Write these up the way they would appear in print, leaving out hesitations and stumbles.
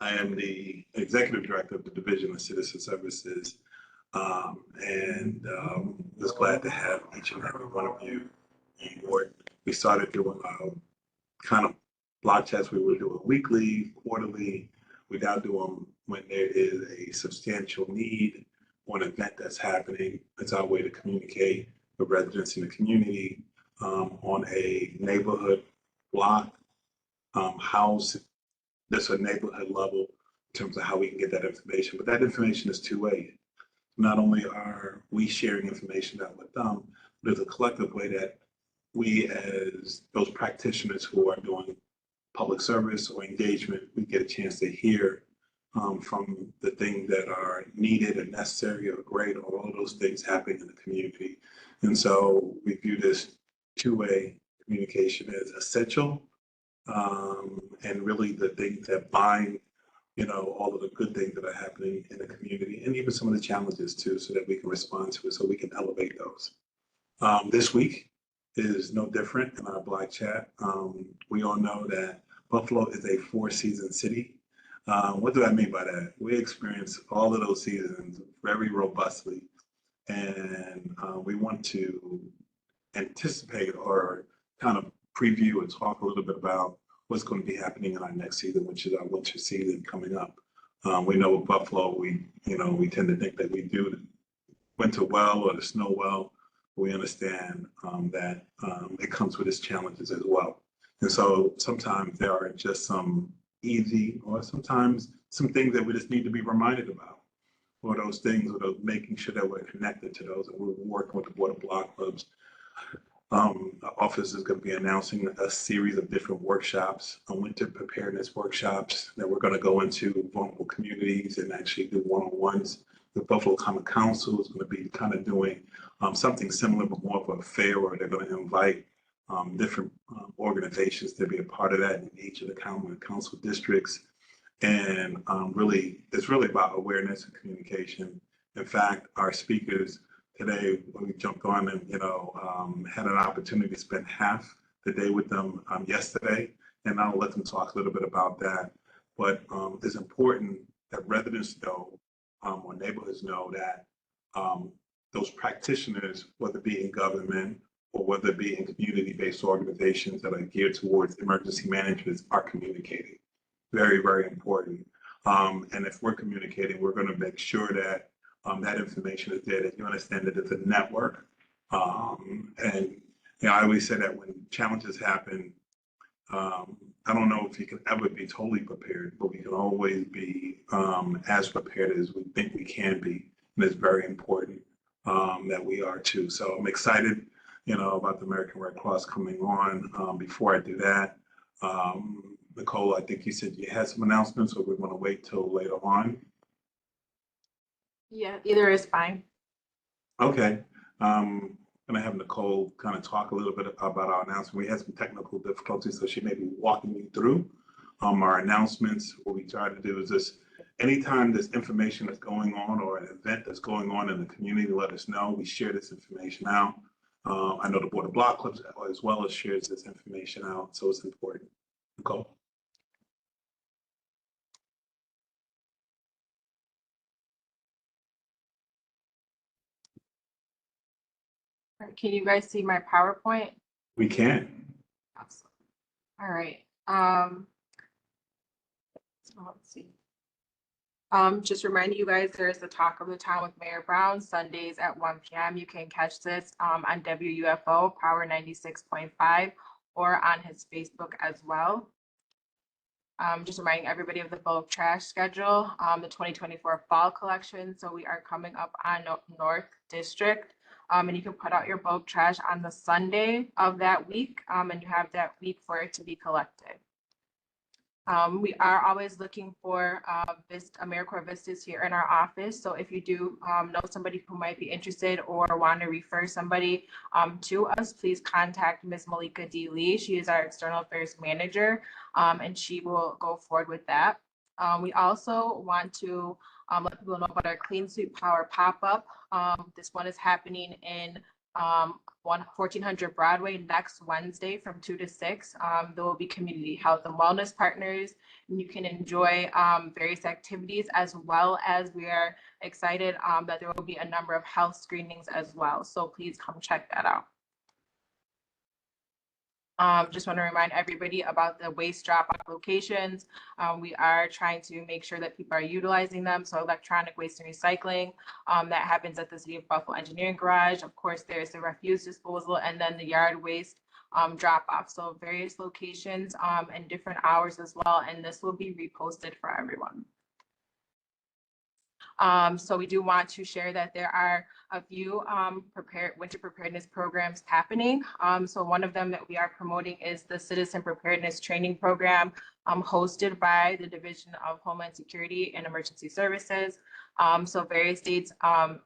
I am the executive director of the Division of Citizen Services, just glad to have each and every one of you on board. We started doing kind of block chats. We were doing weekly, quarterly. We now do them when there is a substantial need or an event that's happening. It's our way to communicate with residents in the community on a neighborhood block, house, this a neighborhood level in terms of how we can get that information. But that information is two-way. Not only are we sharing information out with them, but there's a collective way that we as those practitioners who are doing public service or engagement, we get a chance to hear from the things that are needed and necessary or great, or all of those things happening in the community. And so we view this two-way communication as essential, and really the things that bind, all of the good things that are happening in the community, and even some of the challenges too, so that we can respond to it, so we can elevate those. This week is no different in our Black Chat. We all know that Buffalo is a four-season city. What do I mean by that? We experience all of those seasons very robustly, and we want to anticipate or kind of preview and talk a little bit about what's going to be happening in our next season, which is our winter season coming up. We know with Buffalo, we tend to think that we do the winter well or the snow well. We understand that it comes with its challenges as well. And so sometimes there are just some easy, or sometimes some things that we just need to be reminded about, or those things, or those making sure that we're connected to those. And we're working with the Board of Block Clubs. The office is going to be announcing a series of different workshops, winter preparedness workshops that we're going to go into vulnerable communities and actually do one-on-ones. The Buffalo Common Council is going to be kind of doing something similar, but more of a fair, where they're going to invite different organizations to be a part of that in each of the council districts. And it's really about awareness and communication. In fact, our speakers today, when we jumped on and had an opportunity to spend half the day with them yesterday, and I'll let them talk a little bit about that. But it's important that residents know, or neighborhoods know, that those practitioners, whether it be in government or whether it be in community-based organizations that are geared towards emergency management, are communicating. Very, very important. And if we're communicating, we're going to make sure that that information is there, that you understand that it's a network. And I always say that when challenges happen, I don't know if you can ever be totally prepared, but we can always be as prepared as we think we can be. And it's very important that we are too. So I'm excited, about the American Red Cross coming on. Before I do that, Nicole, I think you said you had some announcements, or we want to wait till later on? Yeah, either is fine. Okay. I'm going to have Nicole kind of talk a little bit about our announcement. We had some technical difficulties, so she may be walking you through our announcements. What we try to do is this: anytime there's information that's going on or an event that's going on in the community, let us know. We share this information out. I know the Board of Block Clubs as well as shares this information out, so it's important. Nicole. Can you guys see my PowerPoint? We can. Awesome. All right. So let's see. Just reminding you guys, there's the Talk of the Town with Mayor Brown, Sundays at 1 p.m. You can catch this on WUFO Power 96.5 or on his Facebook as well. Just reminding everybody of the bulk trash schedule, the 2024 fall collection. So we are coming up on North District. And you can put out your bulk trash on the Sunday of that week, and you have that week for it to be collected. We are always looking for AmeriCorps Vistas here in our office. So if you do know somebody who might be interested or want to refer somebody to us, please contact Ms. Malika D. Lee. She is our External Affairs Manager, and she will go forward with that. We also want to let people know about our Clean Sweep Power pop-up. This one is happening in 1400 Broadway next Wednesday from 2 to 6. There will be community health and wellness partners, and you can enjoy various activities, as well as we are excited that there will be a number of health screenings as well. So please come check that out. Just want to remind everybody about the waste drop-off locations. We are trying to make sure that people are utilizing them. So electronic waste and recycling, that happens at the City of Buffalo Engineering Garage. Of course, there's the refuse disposal, and then the yard waste drop-off. So various locations and different hours as well. And this will be reposted for everyone. So we do want to share that there are a few winter preparedness programs happening. So one of them that we are promoting is the Citizen Preparedness Training Program, hosted by the Division of Homeland Security and Emergency Services. So various dates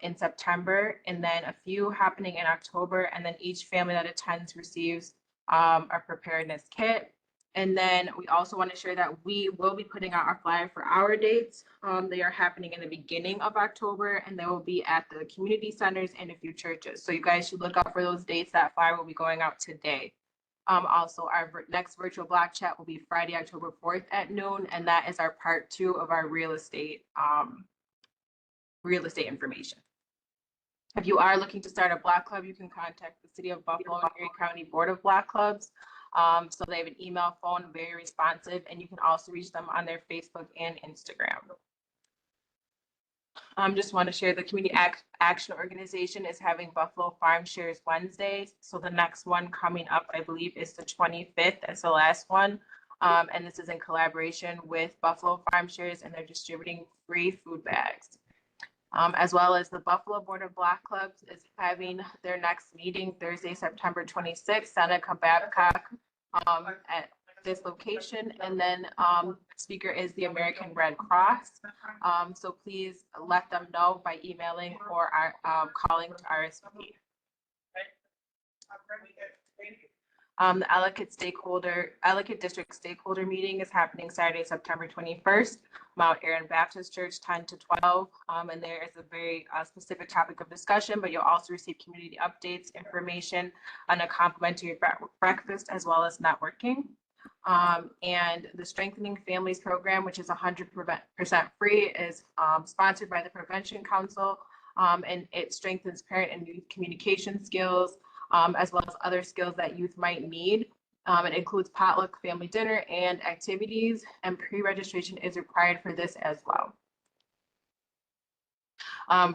in September, and then a few happening in October, and then each family that attends receives a preparedness kit. And then we also want to share that we will be putting out our flyer for our dates. They are happening in the beginning of October, and they will be at the community centers and a few churches. So you guys should look out for those dates. That flyer will be going out today. Also, our next virtual block chat will be Friday, October 4th at noon, and that is our part 2 of our real estate information. If you are looking to start a block club, you can contact the City of Buffalo and Erie County Board of Block Clubs. So they have an email, phone, very responsive, and you can also reach them on their Facebook and Instagram. Just want to share the Community Action Organization is having Buffalo Farm Shares Wednesdays. So the next one coming up, I believe, is the 25th. That's the last one. And this is in collaboration with Buffalo Farm Shares, and they're distributing free food bags. As well as the Buffalo Board of Block Clubs is having their next meeting Thursday, September 26th, Seneca Babcock at this location. And then speaker is the American Red Cross. So please let them know by emailing or calling to RSVP. The Ellicott District Stakeholder Meeting is happening Saturday, September 21st, Mount Aaron Baptist Church, 10 to 12. And there is a very specific topic of discussion, but you'll also receive community updates, information, and a complimentary breakfast, as well as networking. And the Strengthening Families Program, which is 100% free, is sponsored by the Prevention Council, and it strengthens parent and youth communication skills, as well as other skills that youth might need. It includes potluck family dinner and activities, and pre-registration is required for this as well.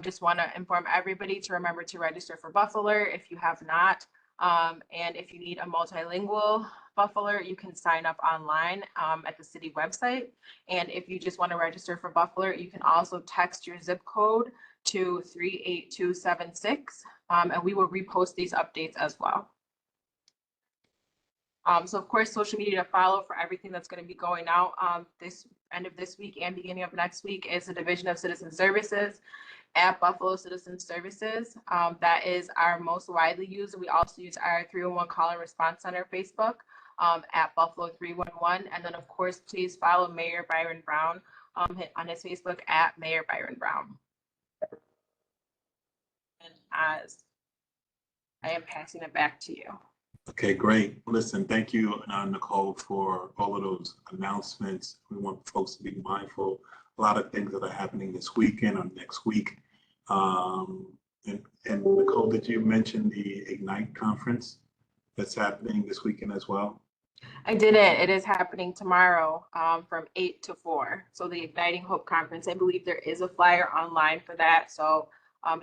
Just want to inform everybody to remember to register for Buffalo if you have not. And if you need a multilingual Buffalo, you can sign up online at the city website. And if you just want to register for Buffalo, you can also text your zip code to 38276, and we will repost these updates as well. So of course, social media to follow for everything that's going to be going out this end of this week and beginning of next week is the Division of Citizen Services at Buffalo Citizen Services. That is our most widely used. We also use our 311 Call and Response Center Facebook at Buffalo 311. And then of course, please follow Mayor Byron Brown on his Facebook at Mayor Byron Brown. And as I am passing it back to you. Okay, great. Listen, thank you, Nicole, for all of those announcements. We want folks to be mindful. A lot of things that are happening this weekend or next week. And Nicole, did you mention the Ignite conference that's happening this weekend as well? I didn't. It is happening tomorrow from 8 to 4. So the Igniting Hope Conference, I believe there is a flyer online for that. So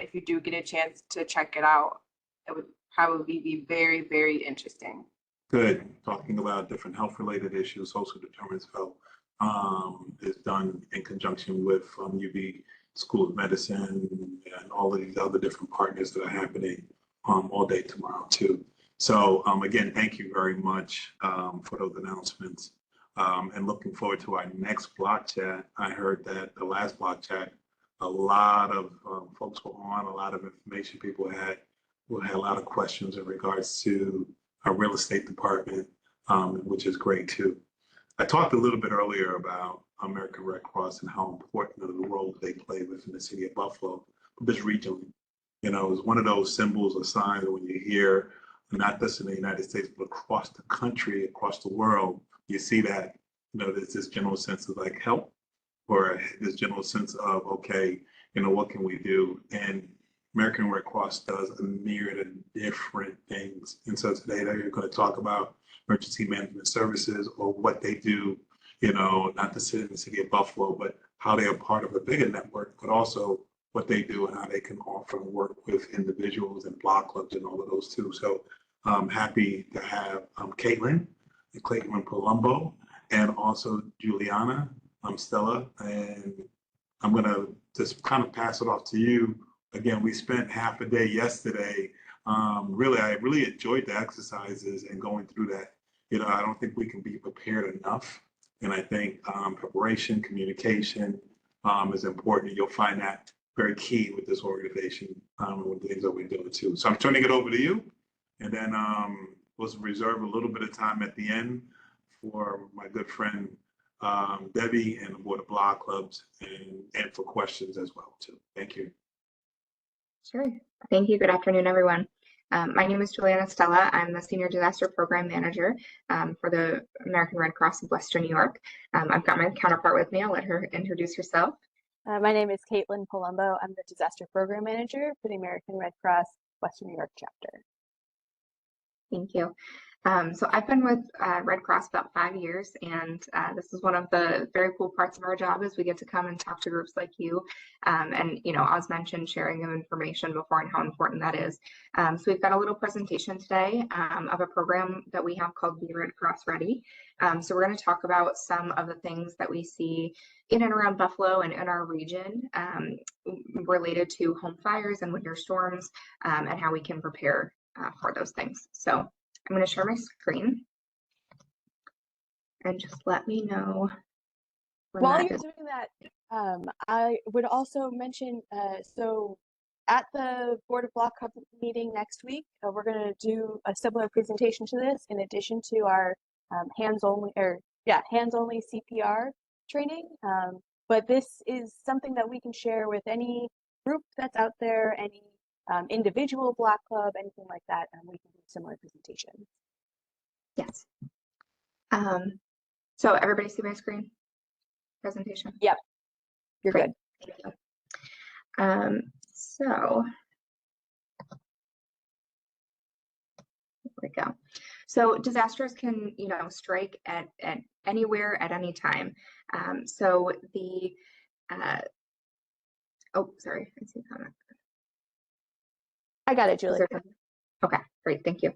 if you do get a chance to check it out, it would probably be very, very interesting. Good. Talking about different health-related issues, Social Determinants of Health is done in conjunction with UB School of Medicine and all of these other different partners that are happening all day tomorrow too. So again, thank you very much for those announcements, and looking forward to our next block chat. I heard that the last block chat, a lot of folks were on, a lot of information people had. We had a lot of questions in regards to our real estate department, which is great too. I talked a little bit earlier about American Red Cross and how important of the role they play within the city of Buffalo, but just regionally. You know, it's one of those symbols or signs when you hear, not just in the United States, but across the country, across the world, you see that, you know, there's this general sense of like help, or this general sense of, okay, you know, what can we do? And American Red Cross does a myriad of different things. And so today they're going to talk about emergency management services, or what they do, you know, not to sit in the city of Buffalo, but how they are part of a bigger network, but also what they do and how they can offer and work with individuals and block clubs and all of those too. So I'm happy to have Katelyn and Palumbo, and also Julianna, Stella, and I'm gonna just kind of pass it off to you. Again, we spent half a day yesterday. Really, I really enjoyed the exercises and going through that. You know, I don't think we can be prepared enough. And I think preparation, communication is important. You'll find that very key with this organization and with the things that we're doing too. So I'm turning it over to you. And then we'll reserve a little bit of time at the end for my good friend Debbie and the Board of Block Clubs, and for questions as well too. Thank you. Sure. Thank you. Good afternoon, everyone. My name is Julianna Stella. I'm the Senior Disaster Program Manager for the American Red Cross of Western New York. I've got my counterpart with me. I'll let her introduce herself. My name is Katelyn Palumbo. I'm the Disaster Program Manager for the American Red Cross Western New York chapter. Thank you. So I've been with Red Cross about 5 years, and this is one of the very cool parts of our job is we get to come and talk to groups like you, and you know, as mentioned, sharing of information before and how important that is. So we've got a little presentation today of a program that we have called Be Red Cross Ready. So we're going to talk about some of the things that we see in and around Buffalo and in our region related to home fires and winter storms, and how we can prepare for those things. So I'm going to share my screen and just let me know. While you're doing that, I would also mention, so at the Board of Block Club meeting next week, we're going to do a similar presentation to this in addition to our hands-only CPR training. But this is something that we can share with any group that's out there, any individual block club, anything like that, and we can do similar presentations. Yes. So everybody see my screen presentation? Yep. You're Great. good. Thank you. So here we go. So disasters can, you know, strike at anywhere at any time. So the oh, sorry, I see a comment. I got it, Julie. Okay, great, thank you.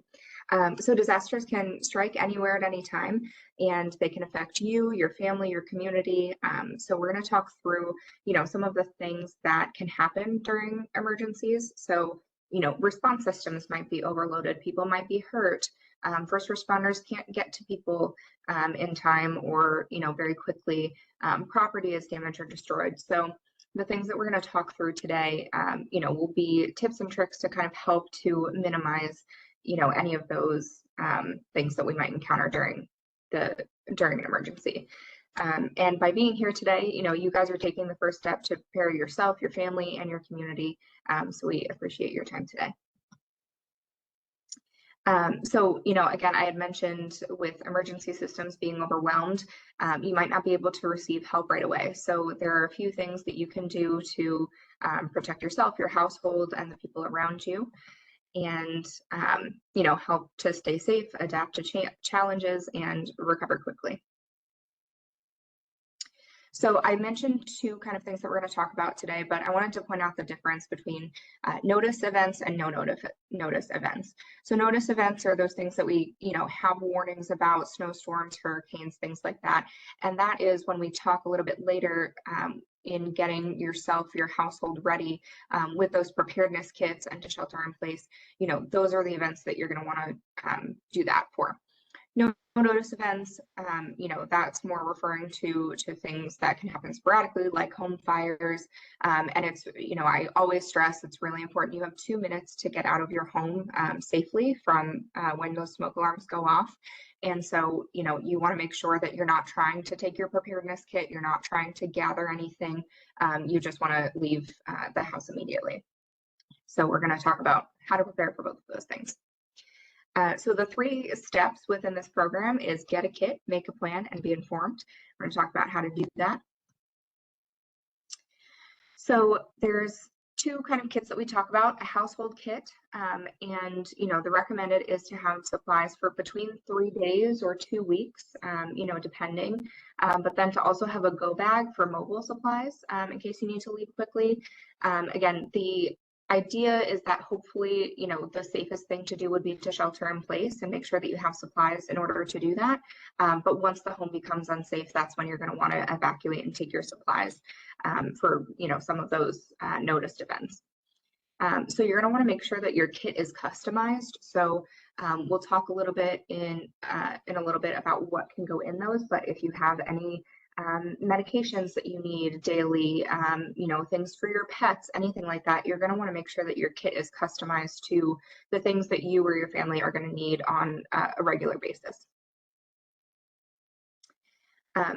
So disasters can strike anywhere at any time, and they can affect you, your family, your community. So we're going to talk through, you know, some of the things that can happen during emergencies. So, you know, response systems might be overloaded, people might be hurt, first responders can't get to people in time or, you know, very quickly, property is damaged or destroyed. So the things that we're going to talk through today, you know, will be tips and tricks to kind of help to minimize, you know, any of those things that we might encounter during an emergency. And by being here today, you know, you guys are taking the first step to prepare yourself, your family, and your community. So we appreciate your time today. So, you know, again, I had mentioned with emergency systems being overwhelmed, you might not be able to receive help right away. So there are a few things that you can do to protect yourself, your household, and the people around you, and, you know, help to stay safe, adapt to challenges, and recover quickly. So I mentioned two kind of things that we're going to talk about today, but I wanted to point out the difference between notice events and no notice events. So notice events are those things that we, you know, have warnings about: snowstorms, hurricanes, things like that. And that is when we talk a little bit later in getting yourself, your household ready with those preparedness kits and to shelter in place. You know, those are the events that you're going to want to do that for. No notice events, you know, that's more referring to things that can happen sporadically, like home fires. And it's, you know, I always stress it's really important. You have 2 minutes to get out of your home safely from when those smoke alarms go off. And so, you know, you want to make sure that you're not trying to take your preparedness kit, you're not trying to gather anything. You just want to leave the house immediately. So we're going to talk about how to prepare for both of those things. So the 3 steps within this program is get a kit, make a plan, and be informed. We're going to talk about how to do that. So there's 2 kind of kits that we talk about, a household kit, and the recommended is to have supplies for between 3 days or 2 weeks, depending, but then to also have a go bag for mobile supplies in case you need to leave quickly. Again, the idea is that hopefully, the safest thing to do would be to shelter in place and make sure that you have supplies in order to do that. But once the home becomes unsafe, that's when you're going to want to evacuate and take your supplies for, some of those noticed events. So you're going to want to make sure that your kit is customized. So we'll talk a little bit in a little bit about what can go in those, but if you have any medications that you need daily, things for your pets, anything like that, you're going to want to make sure that your kit is customized to the things that you or your family are going to need on a regular basis.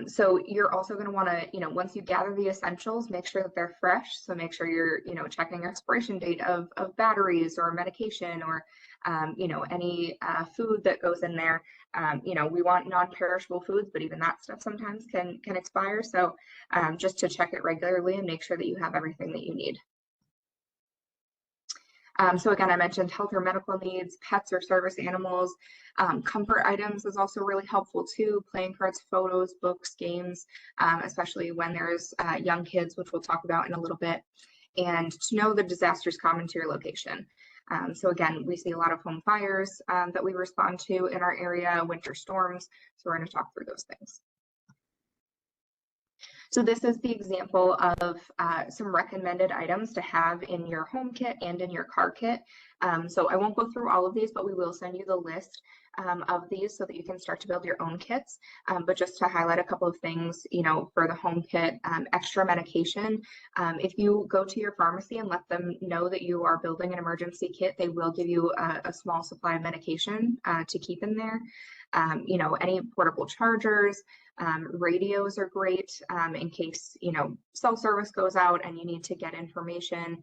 So you're also going to want to, once you gather the essentials, make sure that they're fresh. So make sure you're, checking expiration date of batteries or medication or, any food that goes in there. We want non-perishable foods, but even that stuff sometimes can expire. So just to check it regularly and make sure that you have everything that you need. So again, I mentioned health or medical needs, pets or service animals. Comfort items is also really helpful too. Playing cards, photos, books, games, especially when there's young kids, which we'll talk about in a little bit. And to know the disasters common to your location. So again, we see a lot of home fires that we respond to in our area, winter storms. So we're going to talk through those things. So this is the example of some recommended items to have in your home kit and in your car kit. So I won't go through all of these, but we will send you the list of these so that you can start to build your own kits. But just to highlight a couple of things, for the home kit, extra medication. If you go to your pharmacy and let them know that you are building an emergency kit, they will give you a small supply of medication to keep in there. Any portable chargers, radios are great in case, cell service goes out and you need to get information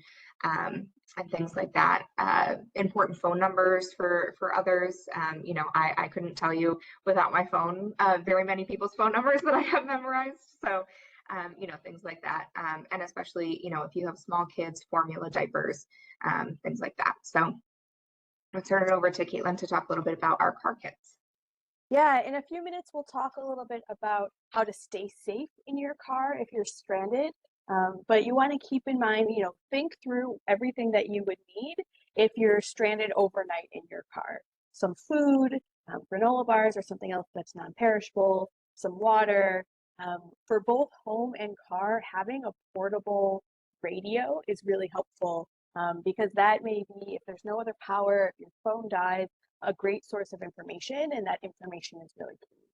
and things like that. Important phone numbers for others. I couldn't tell you without my phone very many people's phone numbers that I have memorized. So, things like that. And especially, if you have small kids, formula diapers, things like that. So I'll turn it over to Katelyn to talk a little bit about our car kits. Yeah, in a few minutes, we'll talk a little bit about how to stay safe in your car if you're stranded. But you want to keep in mind, think through everything that you would need if you're stranded overnight in your car. Some food, granola bars or something else that's non-perishable, some water. For both home and car, having a portable radio is really helpful because that may be, if there's no other power, if your phone dies, a great source of information, and that information is really key.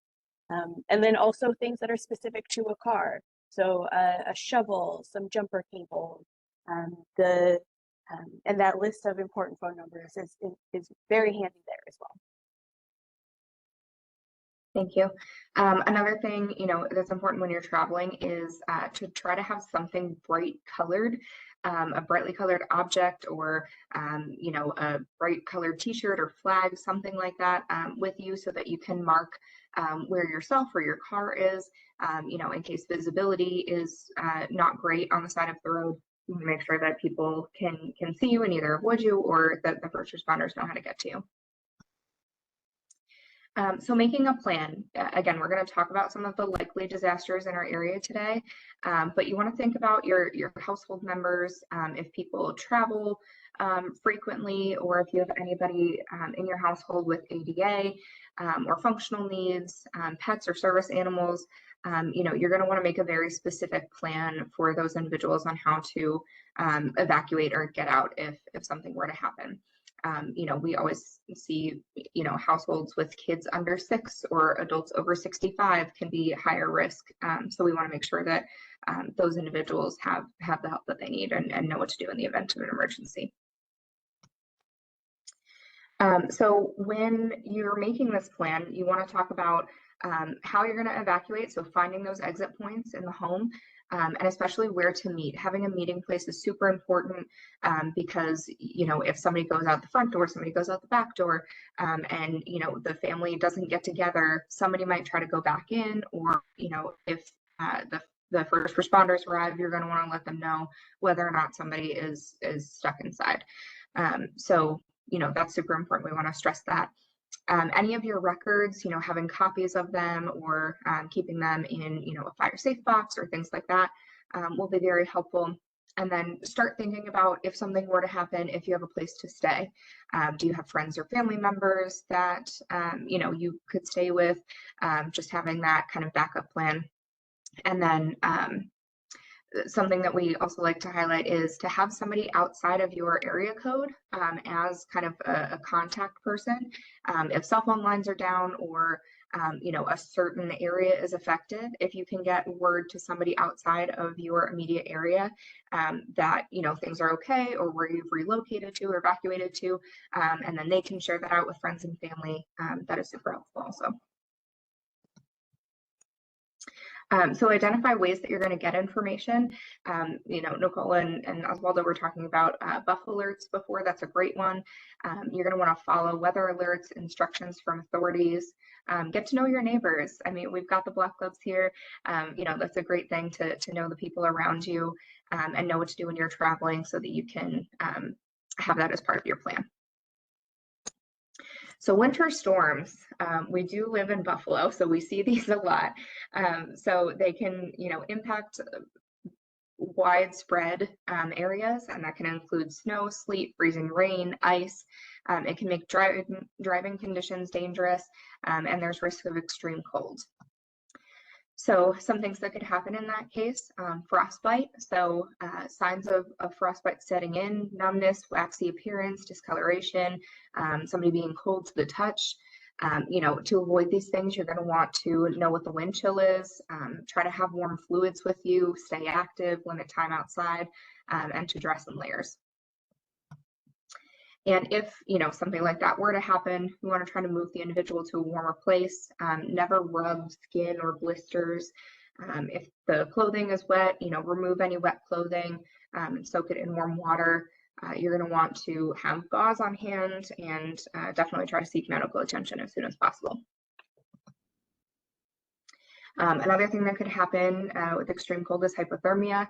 And then also things that are specific to a car. So a shovel, some jumper cables, and that list of important phone numbers is very handy there as well. Thank you. Another thing, that's important when you're traveling is to try to have something bright colored, a brightly colored object or, a bright colored t-shirt or flag, something like that with you so that you can mark where yourself or your car is, in case visibility is not great on the side of the road. You want to make sure that people can see you and either avoid you or that the first responders know how to get to you. So making a plan, again, we're going to talk about some of the likely disasters in our area today, but you want to think about your household members, if people travel frequently, or if you have anybody in your household with ADA or functional needs, pets or service animals, you're going to want to make a very specific plan for those individuals on how to evacuate or get out if something were to happen. We always see, households with kids under 6 or adults over 65 can be higher risk. So we want to make sure that those individuals have the help that they need and know what to do in the event of an emergency. So when you're making this plan, you want to talk about how you're going to evacuate, so finding those exit points in the home, and especially where to meet. Having a meeting place is super important, because, you know, if somebody goes out the front door, somebody goes out the back door, and, you know, the family doesn't get together, somebody might try to go back in, or, you know, if the first responders arrive, you're going to want to let them know whether or not somebody is stuck inside. So, you know, that's super important. We want to stress that. Any of your records, you know, having copies of them, or keeping them in, you know, a fire safe box or things like that, will be very helpful. And then start thinking about, if something were to happen, if you have a place to stay. Do you have friends or family members that, you know, you could stay with? Just having that kind of backup plan. And then something that we also like to highlight is to have somebody outside of your area code as kind of a contact person. If cell phone lines are down, or you know, a certain area is affected, if you can get word to somebody outside of your immediate area that, you know, things are okay, or where you've relocated to or evacuated to, and then they can share that out with friends and family, that is super helpful also. So identify ways that you're going to get information. You know, Nicole and Oswaldo were talking about buff alerts before. That's a great one. You're going to want to follow weather alerts, instructions from authorities. Get to know your neighbors. I mean, we've got the Black Gloves here. You know, that's a great thing to know the people around you, and know what to do when you're traveling, so that you can have that as part of your plan. So winter storms, we do live in Buffalo, so we see these a lot. So they can, you know, impact widespread areas, and that can include snow, sleet, freezing rain, ice. It can make driving conditions dangerous, and there's risk of extreme cold. So some things that could happen in that case: frostbite. So signs of frostbite setting in: numbness, waxy appearance, discoloration, somebody being cold to the touch. You know, to avoid these things, you're going to want to know what the wind chill is, try to have warm fluids with you, stay active, limit time outside, and to dress in layers. And if, you know, something like that were to happen, you want to try to move the individual to a warmer place. Never rub skin or blisters. If the clothing is wet, you know, remove any wet clothing, and soak it in warm water. You're going to want to have gauze on hand, and definitely try to seek medical attention as soon as possible. Another thing that could happen with extreme cold is hypothermia.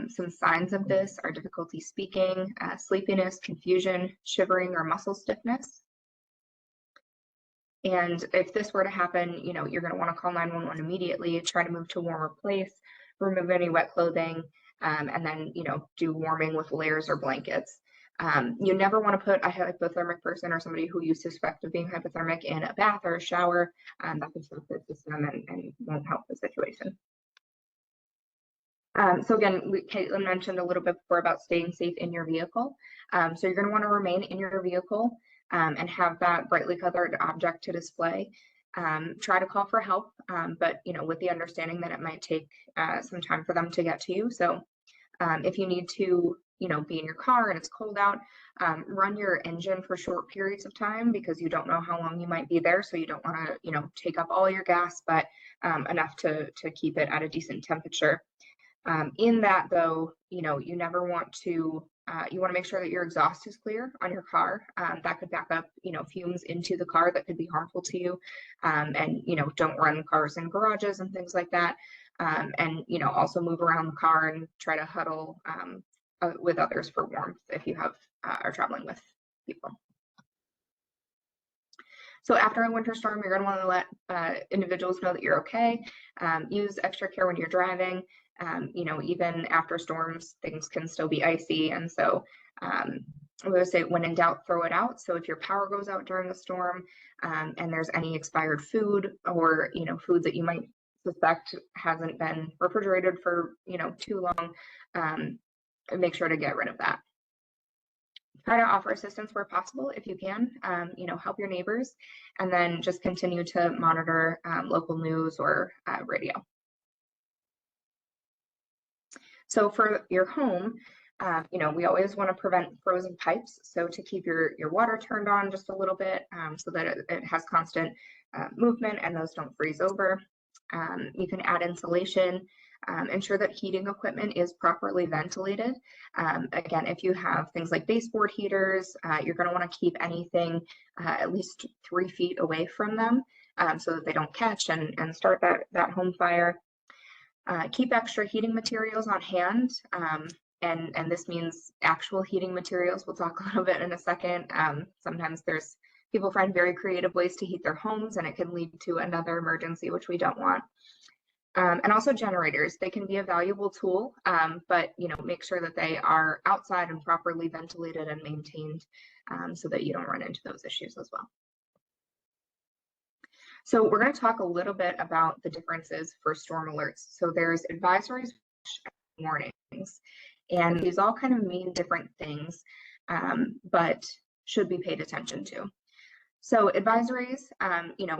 Some signs of this are difficulty speaking, sleepiness, confusion, shivering, or muscle stiffness. And if this were to happen, you know, you're going to want to call 911 immediately, try to move to a warmer place, remove any wet clothing, and then, you know, do warming with layers or blankets. You never want to put a hypothermic person, or somebody who you suspect of being hypothermic, in a bath or a shower. That can shock the system and won't help the situation. So again, Katelyn mentioned a little bit before about staying safe in your vehicle. So you're going to want to remain in your vehicle and have that brightly colored object to display. Try to call for help, but, you know, with the understanding that it might take some time for them to get to you. So if you need to, you know, be in your car and it's cold out, run your engine for short periods of time, because you don't know how long you might be there. So you don't want to, you know, take up all your gas, but enough to keep it at a decent temperature. In that, though, you know, you never want to, you want to make sure that your exhaust is clear on your car. That could back up, you know, fumes into the car that could be harmful to you. And, you know, don't run cars in garages and things like that. And, you know, also move around the car and try to huddle with others for warmth if you have are traveling with people. So after a winter storm, you're going to want to let individuals know that you're okay. Use extra care when you're driving. You know, even after storms, things can still be icy. And so I'm going to say, when in doubt, throw it out. So if your power goes out during a storm and there's any expired food, or, you know, food that you might suspect hasn't been refrigerated for, you know, too long, make sure to get rid of that. Try to offer assistance where possible if you can, you know, help your neighbors, and then just continue to monitor local news or radio. So for your home, you know, we always want to prevent frozen pipes. So to keep your water turned on just a little bit, so that it has constant movement and those don't freeze over. You can add insulation, ensure that heating equipment is properly ventilated. Again, if you have things like baseboard heaters, you're going to want to keep anything at least 3 feet away from them so that they don't catch and start that home fire. Keep extra heating materials on hand, and this means actual heating materials. We'll talk a little bit in a second. Sometimes people find very creative ways to heat their homes, and it can lead to another emergency, which we don't want. And also generators, they can be a valuable tool, but make sure that they are outside and properly ventilated and maintained so that you don't run into those issues as well. So we're going to talk a little bit about the differences for storm alerts. So there's advisories, warnings, and these all kind of mean different things, but should be paid attention to. So advisories,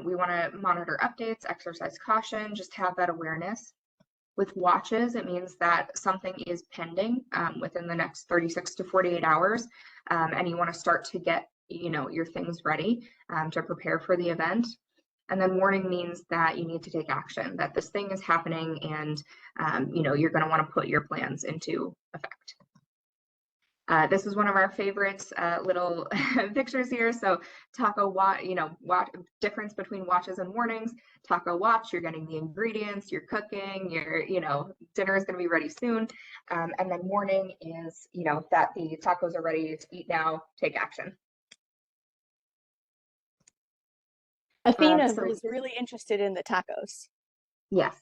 we want to monitor updates, exercise caution, just have that awareness. With watches, it means that something is pending within the next 36 to 48 hours, and you want to start to get, your things ready to prepare for the event. And then warning means that you need to take action, that this thing is happening and, you're going to want to put your plans into effect. This is one of our favorites, little pictures here. So taco watch, difference between watches and warnings. Taco watch, you're getting the ingredients, you're cooking, dinner is going to be ready soon. And then warning is, that the tacos are ready to eat now, take action. Athena is really interested in the tacos. Yes.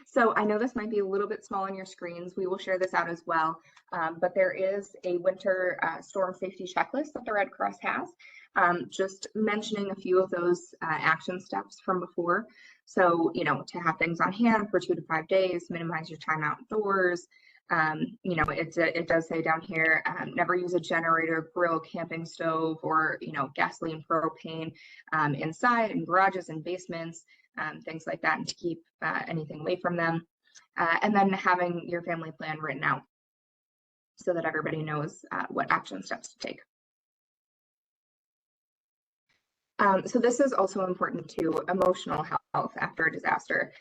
So I know this might be a little bit small on your screens. We will share this out as well. But there is a winter storm safety checklist that the Red Cross has. Just mentioning a few of those action steps from before. So, to have things on hand for 2 to 5 days, minimize your time outdoors. It does say down here, never use a generator, grill, camping stove, or, gasoline, propane inside in garages and basements, things like that, and to keep anything away from them. And then having your family plan written out so that everybody knows what action steps to take. So this is also important to emotional health after a disaster.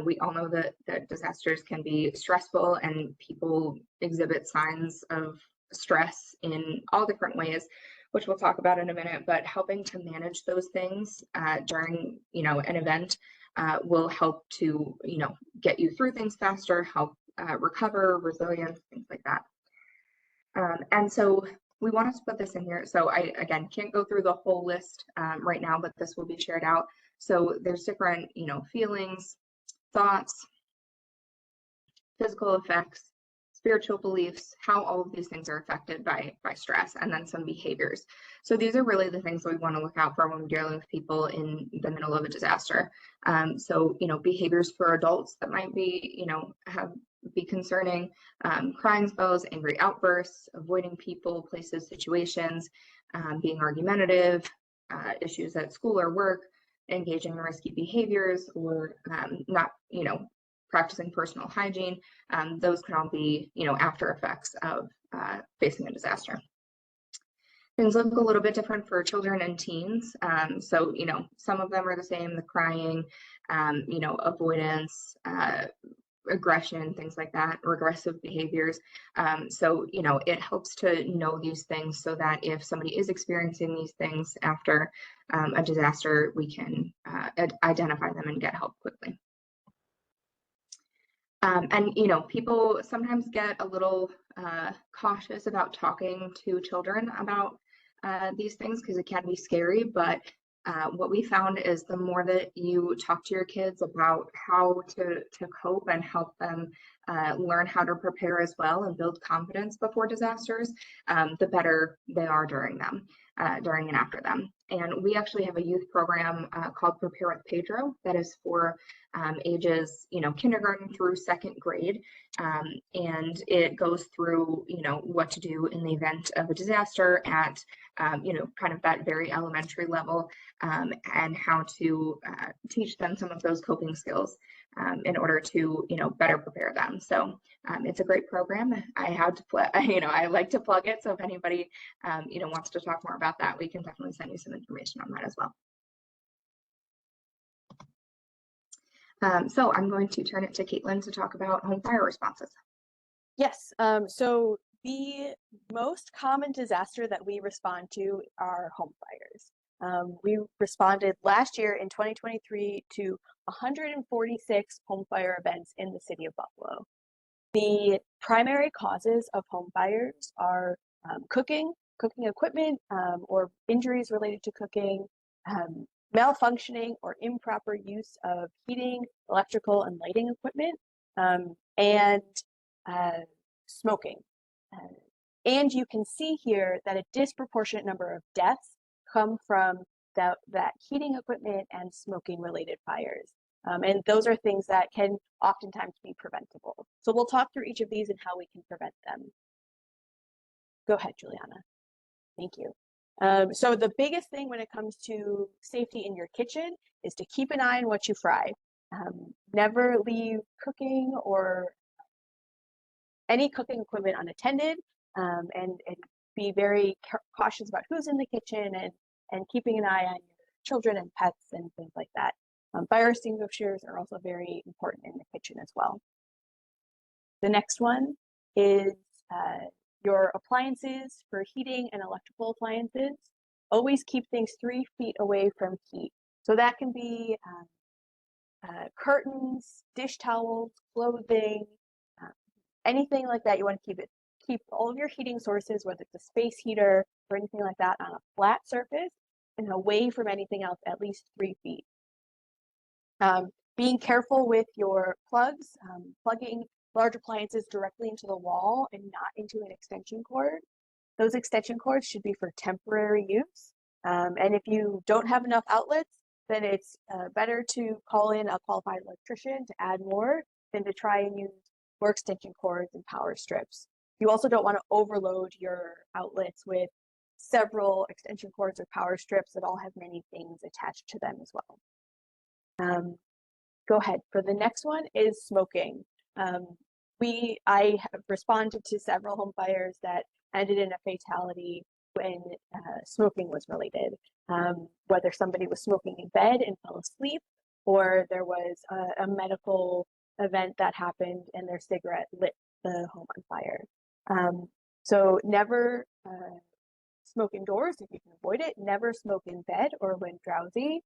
We all know that disasters can be stressful and people exhibit signs of stress in all different ways, which we'll talk about in a minute, but helping to manage those things during, an event will help to, get you through things faster, help recover, resilience, things like that. And so we want to put this in here. So I, again, can't go through the whole list right now, but this will be shared out. So there's different, feelings, thoughts, physical effects, spiritual beliefs, how all of these things are affected by stress, and then some behaviors. So these are really the things that we want to look out for when we're dealing with people in the middle of a disaster. So, behaviors for adults that might be, be concerning, crying spells, angry outbursts, avoiding people, places, situations, being argumentative, issues at school or work, engaging in risky behaviors, or not, practicing personal hygiene. Those can all be, after effects of facing a disaster. Things look a little bit different for children and teens. So, some of them are the same, the crying, avoidance, aggression, things like that, regressive behaviors. So, it helps to know these things so that if somebody is experiencing these things after a disaster, we can identify them and get help quickly. And, people sometimes get a little cautious about talking to children about these things because it can be scary, but what we found is the more that you talk to your kids about how to cope and help them learn how to prepare as well and build confidence before disasters, the better they are during and after them. And we actually have a youth program called Prepare with Pedro that is for ages, kindergarten through second grade. And it goes through, what to do in the event of a disaster at, kind of that very elementary level, and how to teach them some of those coping skills in order to, better prepare them. So it's a great program. I had to I like to plug it. So if anybody, wants to talk more about that, we can definitely send you some information on that as well. So I'm going to turn it to Katelyn to talk about home fire responses. Yes, so the most common disaster that we respond to are home fires. We responded last year in 2023 to 146 home fire events in the city of Buffalo. The primary causes of home fires are cooking equipment, or injuries related to cooking, malfunctioning or improper use of heating, electrical, and lighting equipment, and smoking. And you can see here that a disproportionate number of deaths come from that heating equipment and smoking related fires. And those are things that can oftentimes be preventable. So we'll talk through each of these and how we can prevent them. Go ahead, Juliana. Thank you. So the biggest thing when it comes to safety in your kitchen is to keep an eye on what you fry. Never leave cooking or any cooking equipment unattended, and be very cautious about who's in the kitchen, and keeping an eye on your children and pets and things like that. Fire extinguishers are also very important in the kitchen as well. The next one is your appliances for heating and electrical appliances. Always keep things 3 feet away from heat. So that can be curtains, dish towels, clothing, anything like that. You want to keep all of your heating sources, whether it's a space heater or anything like that, on a flat surface and away from anything else at least 3 feet. Being careful with your plugs, plugging large appliances directly into the wall and not into an extension cord. Those extension cords should be for temporary use. And if you don't have enough outlets, then it's better to call in a qualified electrician to add more than to try and use more extension cords and power strips. You also don't want to overload your outlets with several extension cords or power strips that all have many things attached to them as well. Go ahead. For the next one is smoking. I have responded to several home fires that ended in a fatality when smoking was related. Whether somebody was smoking in bed and fell asleep, or there was a medical event that happened and their cigarette lit the home on fire. So never smoke indoors if you can avoid it. Never smoke in bed or when drowsy.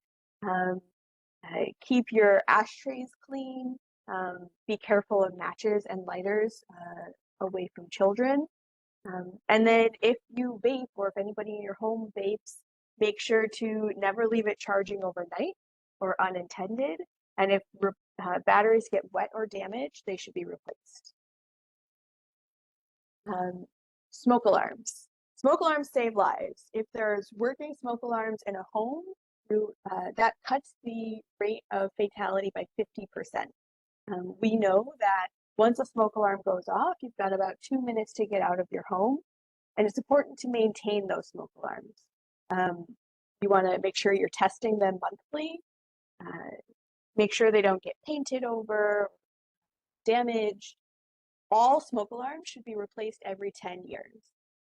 Keep your ashtrays clean. Be careful of matches and lighters away from children. And then if you vape, or if anybody in your home vapes, make sure to never leave it charging overnight or unattended. And if batteries get wet or damaged, they should be replaced. Smoke alarms. Smoke alarms save lives. If there's working smoke alarms in a home, that cuts the rate of fatality by 50%. We know that once a smoke alarm goes off, you've got about 2 minutes to get out of your home, and it's important to maintain those smoke alarms. You want to make sure you're testing them monthly. Make sure they don't get painted over, damaged. All smoke alarms should be replaced every 10 years.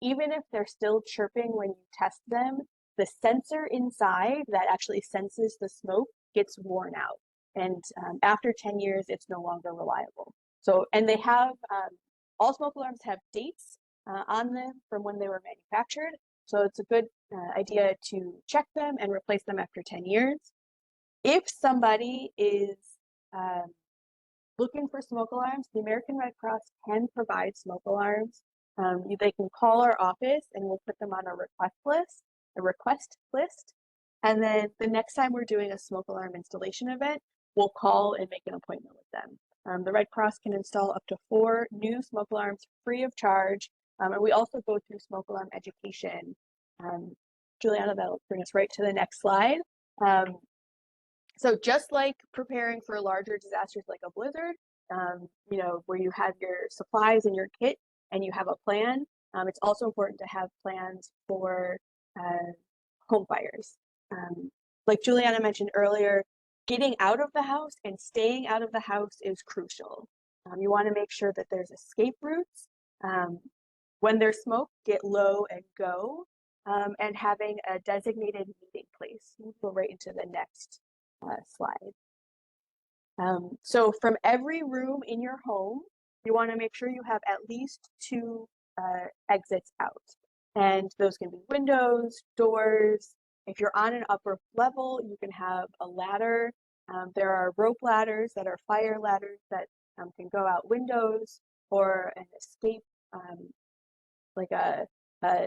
Even if they're still chirping when you test them, the sensor inside that actually senses the smoke gets worn out. And after 10 years, it's no longer reliable. So, and they have, all smoke alarms have dates on them from when they were manufactured. So it's a good idea to check them and replace them after 10 years. If somebody is looking for smoke alarms, the American Red Cross can provide smoke alarms. They can call our office and we'll put them on a request list. And then the next time we're doing a smoke alarm installation event, we'll call and make an appointment with them. The Red Cross can install up to 4 new smoke alarms free of charge. And we also go through smoke alarm education. Julianna, that'll bring us right to the next slide. So just like preparing for larger disasters like a blizzard, you know, where you have your supplies and your kit and you have a plan, it's also important to have plans for home fires. Like Juliana mentioned earlier, getting out of the house and staying out of the house is crucial. You want to make sure that there's escape routes. When there's smoke, get low and go, and having a designated meeting place. We'll go right into the next slide. So from every room in your home, you want to make sure you have at least 2 exits out. And those can be windows, doors. If you're on an upper level, you can have a ladder. There are rope ladders that are fire ladders that can go out windows, or an escape, like an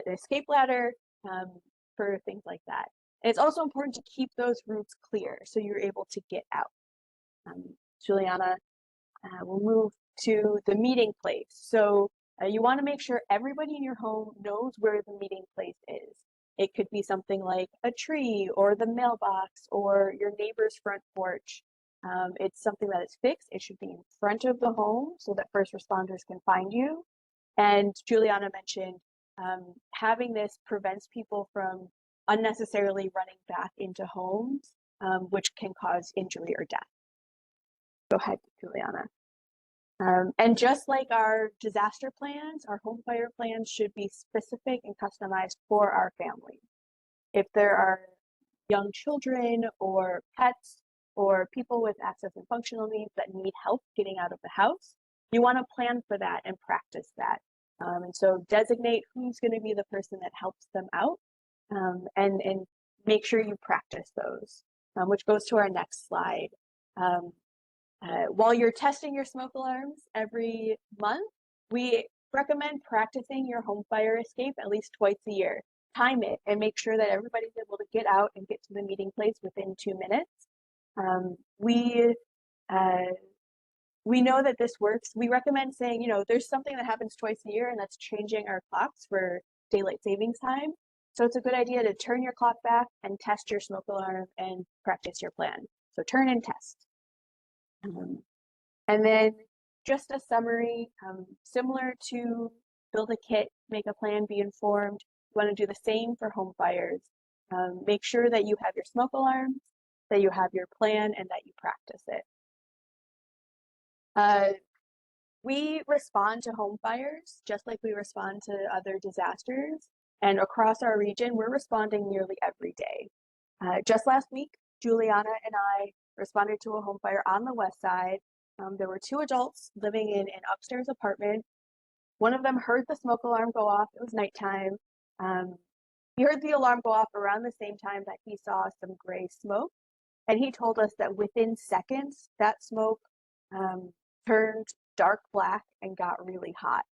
escape ladder for things like that. And it's also important to keep those routes clear so you're able to get out. Juliana will move to the meeting place. So you want to make sure everybody in your home knows where the meeting place is. It could be something like a tree or the mailbox or your neighbor's front porch. It's something that is fixed. It should be in front of the home so that first responders can find you. And Juliana mentioned having this prevents people from unnecessarily running back into homes, which can cause injury or death. Go ahead, Juliana. And just like our disaster plans, our home fire plans should be specific and customized for our family. If there are young children or pets or people with access and functional needs that need help getting out of the house, you want to plan for that and practice that. And so designate who's going to be the person that helps them out, and make sure you practice those, which goes to our next slide. While you're testing your smoke alarms every month, we recommend practicing your home fire escape at least twice a year. Time it and make sure that everybody's able to get out and get to the meeting place within 2 minutes. We know that this works. We recommend saying, you know, there's something that happens twice a year, and that's changing our clocks for daylight savings time. So it's a good idea to turn your clock back and test your smoke alarm and practice your plan. So turn and test. And then just a summary, similar to build a kit, make a plan, be informed. You want to do the same for home fires. Make sure that you have your smoke alarms, that you have your plan, and that you practice it. We respond to home fires just like we respond to other disasters. And across our region, we're responding nearly every day. Just last week, Juliana and I responded to a home fire on the west side. There were 2 adults living in an upstairs apartment. One of them heard the smoke alarm go off. It was nighttime. He heard the alarm go off around the same time that he saw some gray smoke. And he told us that within seconds, that smoke turned dark black and got really hot.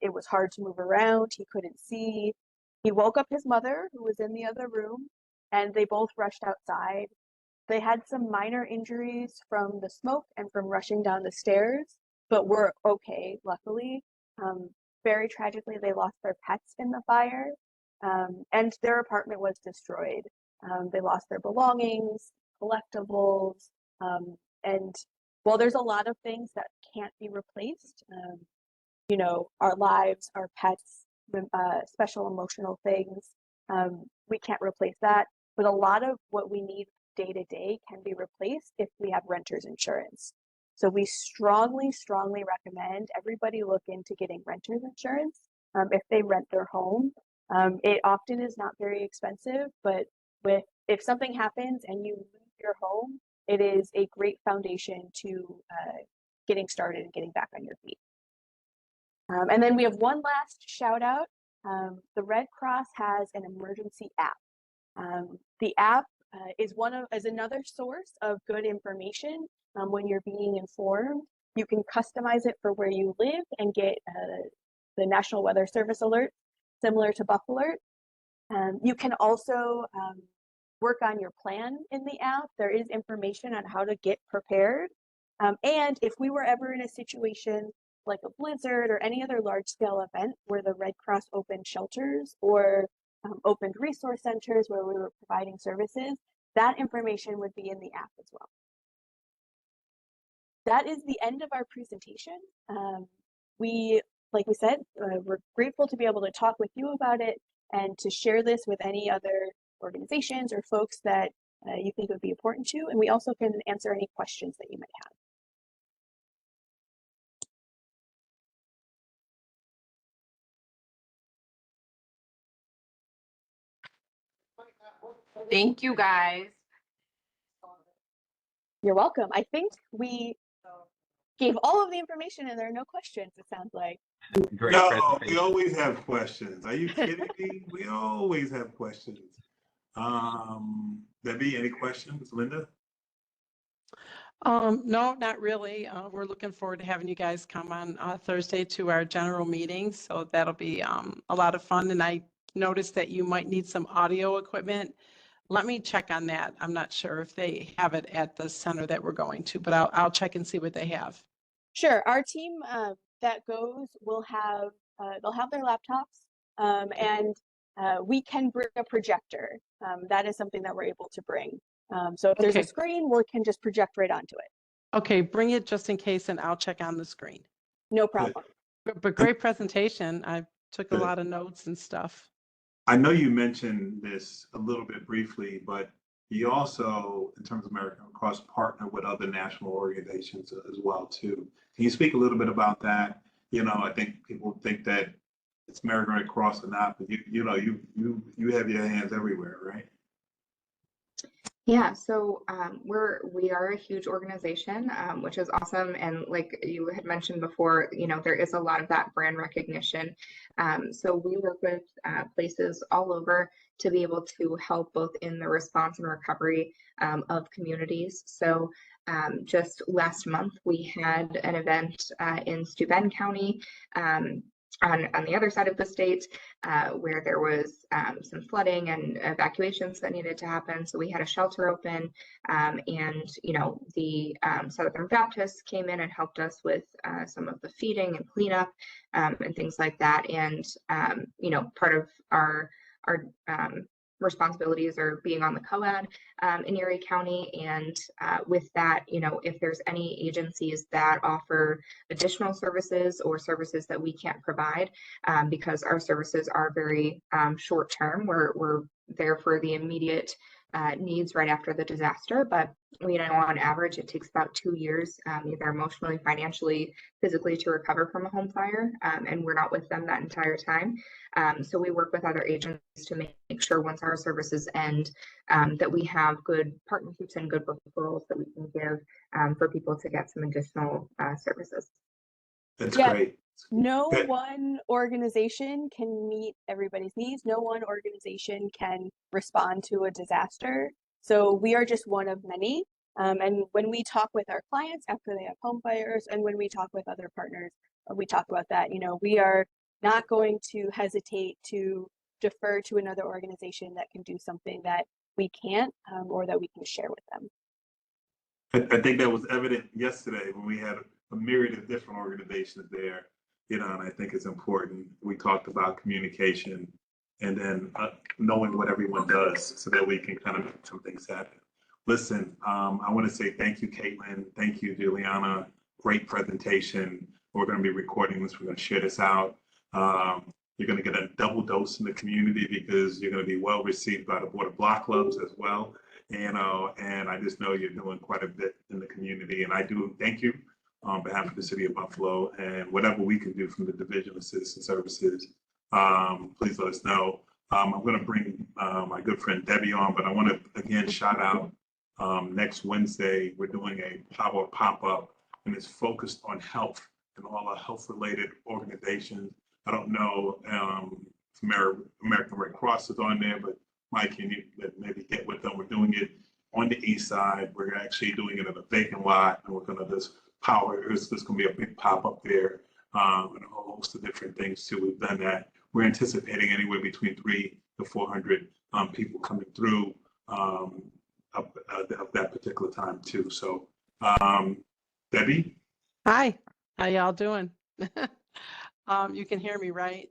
It was hard to move around. He couldn't see. He woke up his mother, who was in the other room, and they both rushed outside. They had some minor injuries from the smoke and from rushing down the stairs, but were okay, luckily. Very tragically, they lost their pets in the fire, and their apartment was destroyed. They lost their belongings, collectibles, and while there's a lot of things that can't be replaced, you know, our lives, our pets, special emotional things, we can't replace that. But a lot of what we need day to day can be replaced if we have renter's insurance. So we strongly, strongly recommend everybody look into getting renter's insurance if they rent their home. It often is not very expensive, but if something happens and you lose your home, it is a great foundation to getting started and getting back on your feet. And then we have one last shout out. The Red Cross has an emergency app. The app is another source of good information when you're being informed. You can customize it for where you live and get the National Weather Service alert, similar to Buff Alert. You can also work on your plan in the app. There is information on how to get prepared. And if we were ever in a situation like a blizzard or any other large scale event where the Red Cross opened shelters or opened resource centers where we were providing services, that information would be in the app as well. That is the end of our presentation. Like we said, we're grateful to be able to talk with you about it and to share this with any other organizations or folks that you think would be important to. And we also can answer any questions that you might have. Thank you, guys. You're welcome. I think we gave all of the information and there are no questions, it sounds like. Great No, we presentation. always have questions. Are you kidding me? We always have questions. Debbie, any questions? Linda? No, not really. We're looking forward to having you guys come on Thursday to our general meeting. So that'll be a lot of fun. And I noticed that you might need some audio equipment. Let me check on that. I'm not sure if they have it at the center that we're going to, but I'll check and see what they have. Sure. Our team that goes will have, they'll have their laptops and we can bring a projector. That is something that we're able to bring. So if there's a screen, we can just project right onto it. Okay, bring it just in case and I'll check on the screen. No problem. But great presentation. I took a lot of notes and stuff. I know you mentioned this a little bit briefly, but you also, in terms of American Red Cross, partner with other national organizations as well too. Can you speak a little bit about that? You know, I think people think that it's American Red Cross or not, but you have your hands everywhere, right? Yeah, so we are a huge organization, which is awesome. And like you had mentioned before, you know, there is a lot of that brand recognition. So we work with places all over to be able to help both in the response and recovery of communities. So just last month, we had an event in Steuben County, on the other side of the state, where there was some flooding and evacuations that needed to happen. So we had a shelter open, and you know, the Southern Baptists came in and helped us with some of the feeding and cleanup and things like that. And you know, part of our responsibilities are being on the COAD in Erie County. And with that, you know, if there's any agencies that offer additional services or services that we can't provide, because our services are very short term, we're there for the immediate needs right after the disaster. But we know on average it takes about 2 years, either emotionally, financially, physically, to recover from a home fire, and we're not with them that entire time. So we work with other agencies to make sure once our services end, that we have good partnerships and good referrals that we can give for people to get some additional services. That's Yeah. great. No one organization can meet everybody's needs. No one organization can respond to a disaster. So we are just one of many. And when we talk with our clients after they have home fires, and when we talk with other partners, we talk about that. You know, we are not going to hesitate to defer to another organization that can do something that we can't, or that we can share with them. I think that was evident yesterday when we had a myriad of different organizations there, you know, and I think it's important. We talked about communication and then knowing what everyone does so that we can kind of make some things happen. Listen, I want to say thank you, Katelyn. Thank you, Julianna. Great presentation. We're going to be recording this. We're going to share this out. You're going to get a double dose in the community because you're going to be well received by the Border Block Clubs as well. And I just know you're doing quite a bit in the community. And I do thank you on behalf of the City of Buffalo, and whatever we can do from the Division of Citizen Services, please let us know. I'm going to bring my good friend Debbie on, but I want to again shout out next Wednesday, we're doing a power pop-up, and it's focused on health and all our health-related organizations. I don't know if American Red Cross is on there, but Mike, you need to maybe get with them. We're doing it on the east side. We're actually doing it in a vacant lot, and we're going to just there's going to be a big pop-up there, and a whole host of different things too. We've done that. We're anticipating anywhere between 300 to 400 people coming through of that particular time too. So, Debbie? Hi, how y'all doing? You can hear me, right?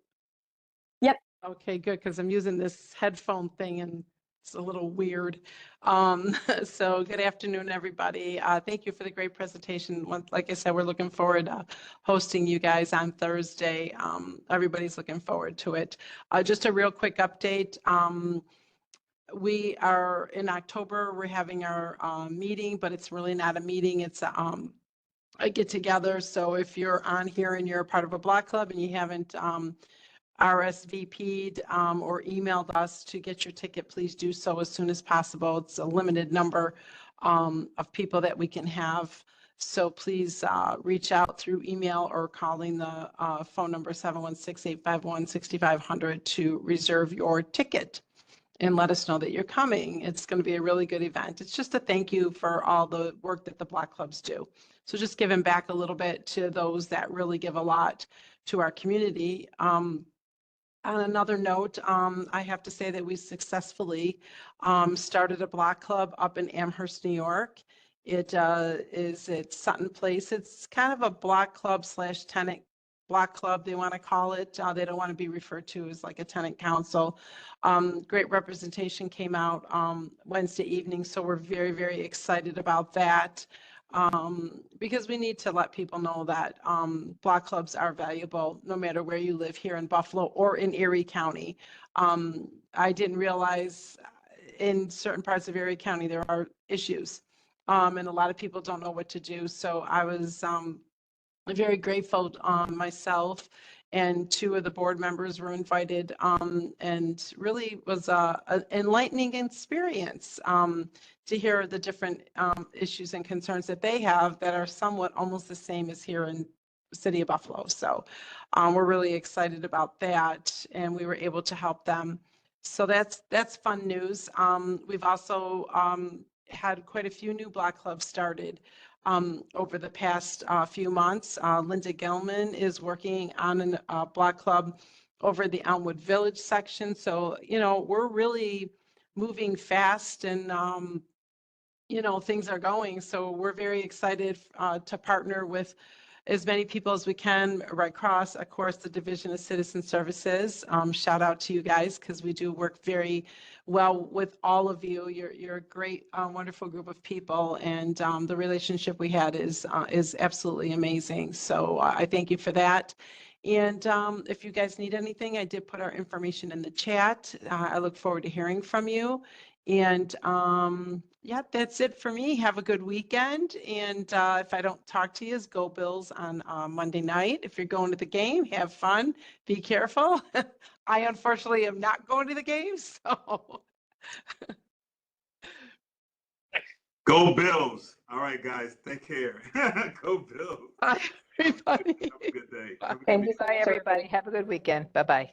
Yep. Okay, good, because I'm using this headphone thing and It's a little weird. So good afternoon, everybody. Thank you for the great presentation. Like I said, we're looking forward to hosting you guys on Thursday. Everybody's looking forward to it. Just a real quick update. We are in October, we're having our meeting, but it's really not a meeting. It's a get together. So if you're on here and you're a part of a block club and you haven't RSVP'd or emailed us to get your ticket, please do so as soon as possible. It's a limited number of people that we can have. So please reach out through email or calling the phone number 716-851-6500 to reserve your ticket and let us know that you're coming. It's going to be a really good event. It's just a thank you for all the work that the block clubs do. So just giving back a little bit to those that really give a lot to our community. On another note, I have to say that we successfully started a block club up in Amherst, New York. It is at Sutton Place. It's kind of a block club / tenant block club, they want to call it. They don't want to be referred to as like a tenant council. Great representation came out Wednesday evening, so we're very, very excited about that. Because we need to let people know that block clubs are valuable no matter where you live here in Buffalo or in Erie County. I didn't realize in certain parts of Erie County there are issues and a lot of people don't know what to do. So I was very grateful. Myself and 2 of the board members were invited and really was an enlightening experience to hear the different issues and concerns that they have that are somewhat almost the same as here in the city of Buffalo. So we're really excited about that, and we were able to help them. So that's fun news. We've also had quite a few new block clubs started over the past few months. Linda Gilman is working on a block club over the Elmwood Village section. So, you know, we're really moving fast and, you know, things are going. So we're very excited to partner with as many people as we can right across, of course, the Division of Citizen Services. Shout out to you guys because we do work very well with all of you. You're a great, wonderful group of people, and the relationship we had is absolutely amazing. So I thank you for that. And if you guys need anything, I did put our information in the chat. I look forward to hearing from you. And yeah, that's it for me. Have a good weekend. And if I don't talk to you, go Bills on Monday night. If you're going to the game, have fun. Be careful. I unfortunately am not going to the game, so. Go Bills. All right, guys. Take care. Go Bills. Bye, everybody. Have a good day. Bye. Thank you. Bye, everybody. Have a good weekend. Bye-bye.